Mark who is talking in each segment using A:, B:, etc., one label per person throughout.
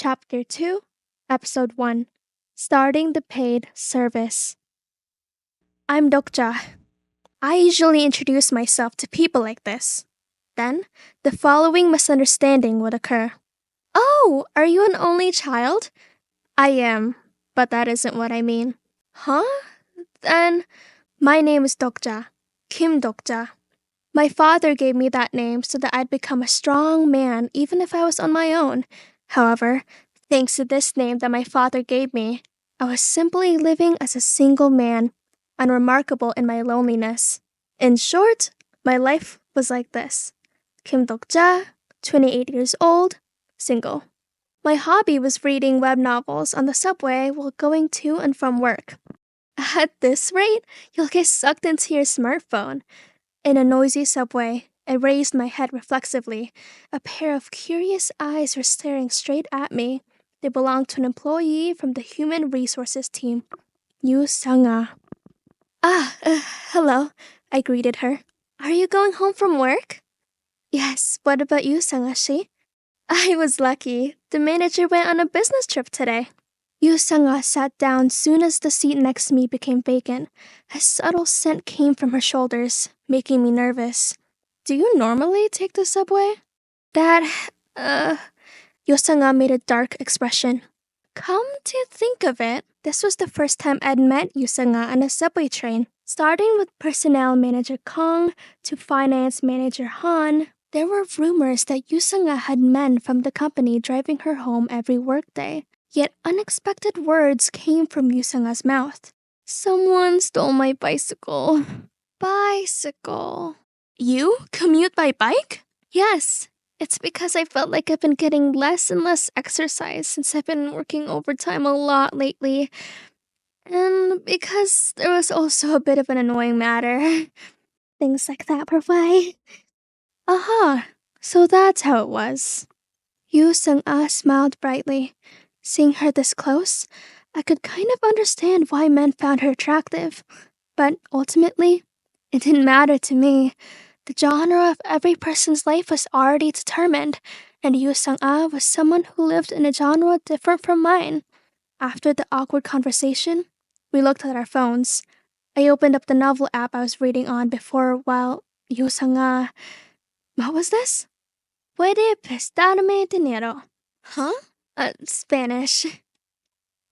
A: Chapter 2, Episode 1, Starting the Paid Service. I'm Dokja. I usually introduce myself to people like this. Then, the following misunderstanding would occur. Oh, are you an only child? I am, but that isn't what I mean. Huh? Then, my name is Dokja, Kim Dokja. My father gave me that name so that I'd become a strong man even if I was on my own. However, thanks to this name that my father gave me, I was simply living as a single man, unremarkable in my loneliness. In short, my life was like this. Kim Dokja, 28 years old, single. My hobby was reading web novels on the subway while going to and from work. At this rate, you'll get sucked into your smartphone. In a noisy subway, I raised my head reflexively. A pair of curious eyes were staring straight at me. They belonged to an employee from the Human Resources team, Yu Sung-ah. Hello, I greeted her. Are you going home from work? Yes, what about you, Sung-ah-shi? I was lucky. The manager went on a business trip today. Yu Sung-ah sat down soon as the seat next to me became vacant. A subtle scent came from her shoulders, making me nervous. Do you normally take the subway? Yu Sung-ah made a dark expression. Come to think of it, this was the first time I'd met Yu Sung-ah on a subway train. Starting with personnel manager Kong to finance manager Han, there were rumors that Yu Sung-ah had men from the company driving her home every workday. Yet unexpected words came from Yu Sung-ah's mouth. Someone stole my bicycle. Bicycle. You commute by bike? Yes. It's because I felt like I've been getting less and less exercise since I've been working overtime a lot lately. And because there was also a bit of an annoying matter. Things like that were why. Aha, so that's how it was. Yu Sung-ah smiled brightly. Seeing her this close, I could kind of understand why men found her attractive. But ultimately, it didn't matter to me. The genre of every person's life was already determined, and Yu Sung-ah was someone who lived in a genre different from mine. After the awkward conversation, we looked at our phones. I opened up the novel app I was reading on before while Yu Sung-ah... What was this? Puede prestarme dinero. Huh? Spanish.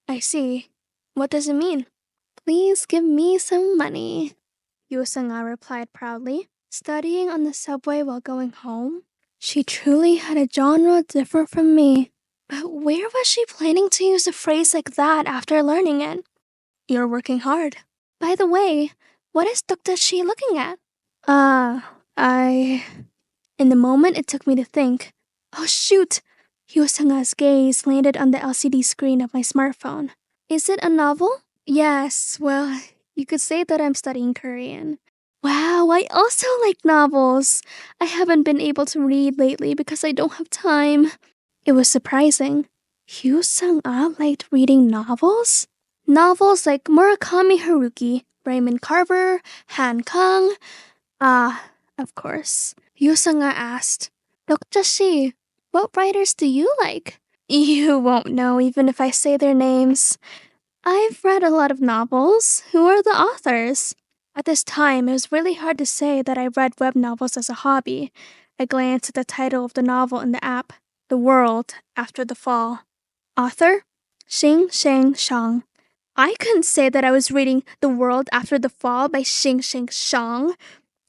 A: I see. What does it mean? Please give me some money. Yu Sung-ah replied proudly, studying on the subway while going home. She truly had a genre different from me. But where was she planning to use a phrase like that after learning it? You're working hard. By the way, what is Dokta-shi looking at? In the moment it took me to think. Oh shoot! Yu Sung-ah's gaze landed on the LCD screen of my smartphone. Is it a novel? Yes, well, you could say that I'm studying Korean. Wow, I also like novels. I haven't been able to read lately because I don't have time. It was surprising. Yu Sung-ah liked reading novels? Novels like Murakami Haruki, Raymond Carver, Han Kang. Of course. Yu Sung-ah asked, Dokja-shi, what writers do you like? You won't know even if I say their names. I've read a lot of novels. Who are the authors? At this time, it was really hard to say that I read web novels as a hobby. I glanced at the title of the novel in the app, The World After the Fall. Author? Xing Sheng Shang. I couldn't say that I was reading The World After the Fall by Xing Sheng Shang.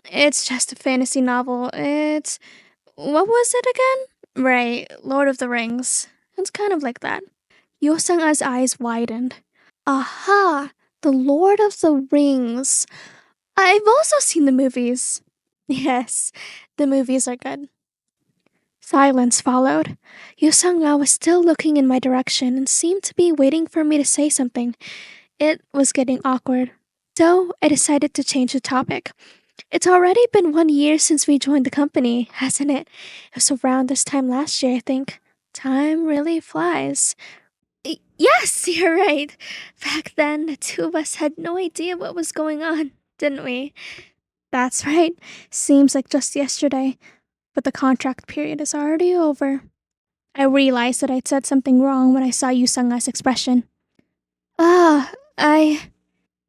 A: It's just a fantasy novel. What was it again? Right, Lord of the Rings. It's kind of like that. Yu Sung-ah's eyes widened. Aha, The Lord of the Rings. I've also seen the movies. Yes, the movies are good. Silence followed. Yu Sung-ah was still looking in my direction and seemed to be waiting for me to say something. It was getting awkward. So I decided to change the topic. It's already been 1 year since we joined the company, hasn't it? It was around this time last year, I think. Time really flies. Yes, you're right. Back then, the two of us had no idea what was going on, didn't we? That's right. Seems like just yesterday. But the contract period is already over. I realized that I'd said something wrong when I saw Yusanga's expression. Ah,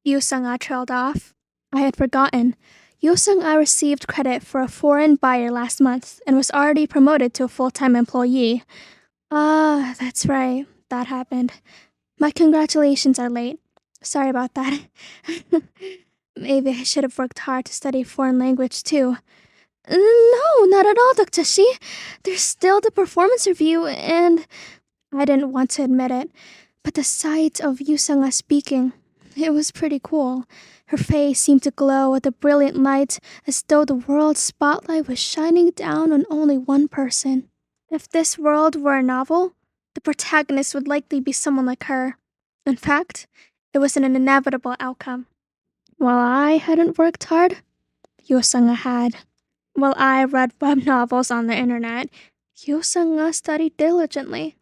A: Yusanga trailed off. I had forgotten. Yusanga received credit for a foreign buyer last month and was already promoted to a full-time employee. Ah, that's right. That happened. My congratulations are late. Sorry about that. Maybe I should have worked hard to study foreign language too. No, not at all, Dr. Shi. There's still the performance review and... I didn't want to admit it, but the sight of Yusanga speaking, it was pretty cool. Her face seemed to glow with a brilliant light as though the world's spotlight was shining down on only one person. If this world were a novel, the protagonist would likely be someone like her. In fact, it was an inevitable outcome. While I hadn't worked hard, Yusanga had. While I read web novels on the internet, Yusanga studied diligently.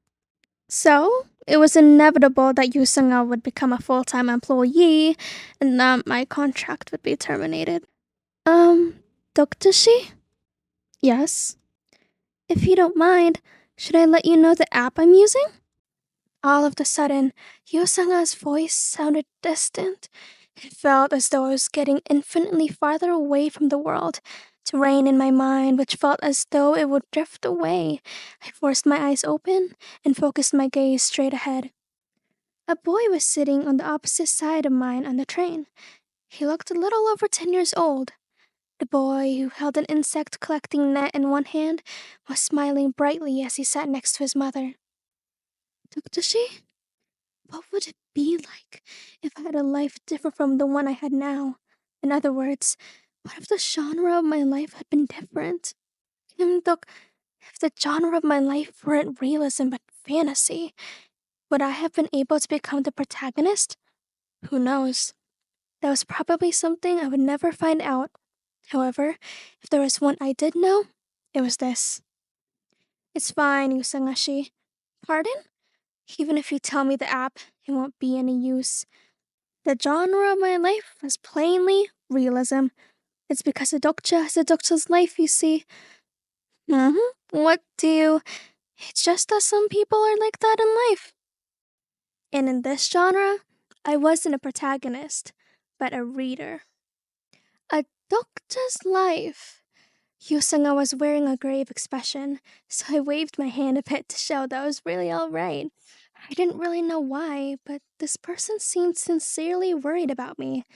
A: So, it was inevitable that Yusanga would become a full-time employee and that my contract would be terminated. Dr. Shi? Yes? If you don't mind, should I let you know the app I'm using? All of a sudden, Yusanga's voice sounded distant. It felt as though I was getting infinitely farther away from the world. Terrain in my mind which felt as though it would drift away. I forced my eyes open and focused my gaze straight ahead. A boy was sitting on the opposite side of mine on the train. He looked a little over 10 years old. The boy, who held an insect collecting net in one hand, was smiling brightly as he sat next to his mother. Dr. Shi, what would it be like if I had a life different from the one I had now? In other words, what if the genre of my life had been different? If the genre of my life weren't realism but fantasy, would I have been able to become the protagonist? Who knows? That was probably something I would never find out. However, if there was one I did know, it was this. It's fine, Yusangashi. Pardon? Even if you tell me the app, it won't be any use. The genre of my life was plainly realism. It's because a dokcha has a dokcha's life, you see. What do... It's just that some people are like that in life. And in this genre, I wasn't a protagonist, but a reader. A dokcha's life. Yusanga was wearing a grave expression, so I waved my hand a bit to show that I was really alright. I didn't really know why, but this person seemed sincerely worried about me.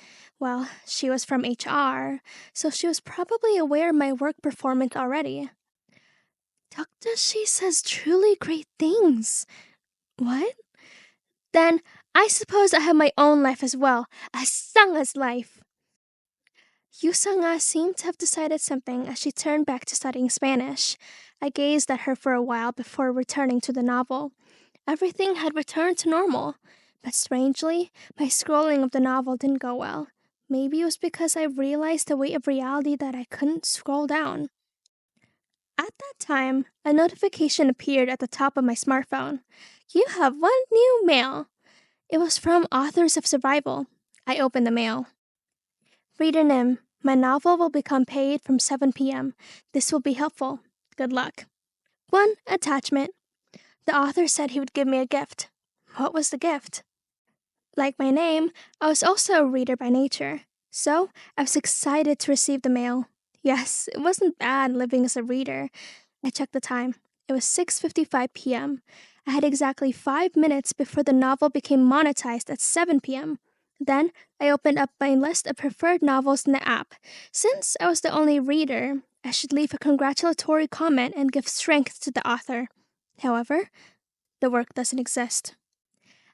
A: Well, she was from HR, so she was probably aware of my work performance already. Dr. Shi says truly great things. What? Then I suppose I have my own life as well, a Sanga's life. Yusanga seemed to have decided something as she turned back to studying Spanish. I gazed at her for a while before returning to the novel. Everything had returned to normal, but strangely, my scrolling of the novel didn't go well. Maybe it was because I realized the weight of reality that I couldn't scroll down. At that time, a notification appeared at the top of my smartphone. You have one new mail. It was from Authors of Survival. I opened the mail. Reader Nim, my novel will become paid from 7 p.m. This will be helpful. Good luck. 1 attachment. The author said he would give me a gift. What was the gift? Like my name, I was also a reader by nature, so I was excited to receive the mail. Yes, it wasn't bad living as a reader. I checked the time. It was 6:55 p.m. I had exactly 5 minutes before the novel became monetized at 7 p.m. Then I opened up my list of preferred novels in the app. Since I was the only reader, I should leave a congratulatory comment and give strength to the author. However, the work doesn't exist.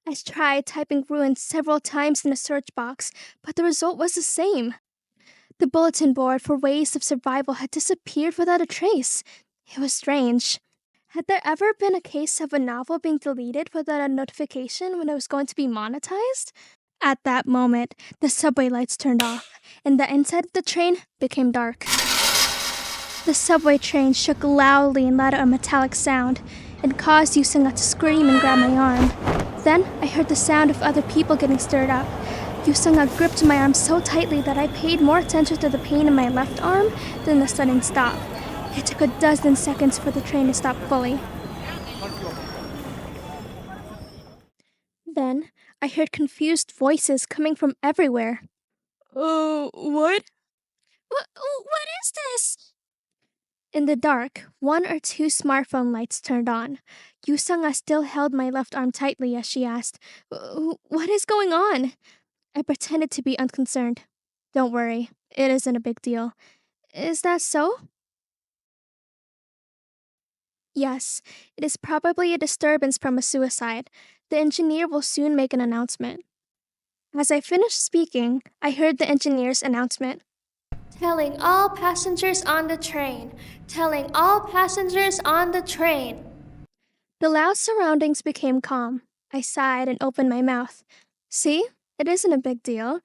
A: I tried typing ruin several times in the search box, but the result was the same. The bulletin board for Ways of Survival had disappeared without a trace. It was strange. Had there ever been a case of a novel being deleted without a notification when it was going to be monetized? At that moment, the subway lights turned off, and the inside of the train became dark. The subway train shook loudly and let out a metallic sound. It caused Yusanga to scream and grab my arm. Then I heard the sound of other people getting stirred up. Yusanga gripped my arm so tightly that I paid more attention to the pain in my left arm than the sudden stop. It took a dozen seconds for the train to stop fully. Then, I heard confused voices coming from everywhere. Oh, what? What is this? In the dark, one or two smartphone lights turned on. Yusanga still held my left arm tightly as she asked, What is going on? I pretended to be unconcerned. Don't worry, it isn't a big deal. Is that so? Yes, it is probably a disturbance from a suicide. The engineer will soon make an announcement. As I finished speaking, I heard the engineer's announcement. Telling all passengers on the train. Telling all passengers on the train. The loud surroundings became calm. I sighed and opened my mouth. See? It isn't a big deal.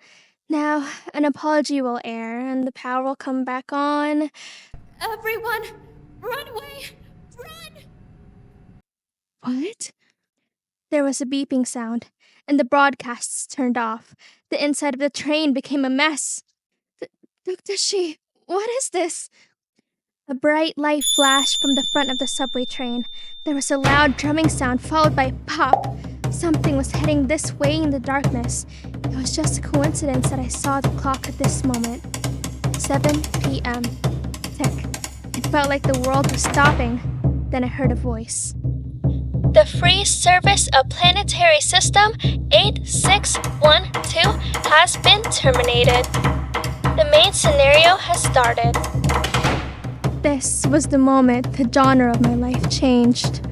A: Now, an apology will air and the power will come back on. Everyone, run away! Run! What? There was a beeping sound, and the broadcasts turned off. The inside of the train became a mess. Dr. Shi, what is this? A bright light flashed from the front of the subway train. There was a loud drumming sound followed by pop. Something was heading this way in the darkness. It was just a coincidence that I saw the clock at this moment. 7 p.m. Tick. It felt like the world was stopping. Then I heard a voice. The free service of Planetary System 8612 has been terminated. The main scenario has started. This was the moment the genre of my life changed.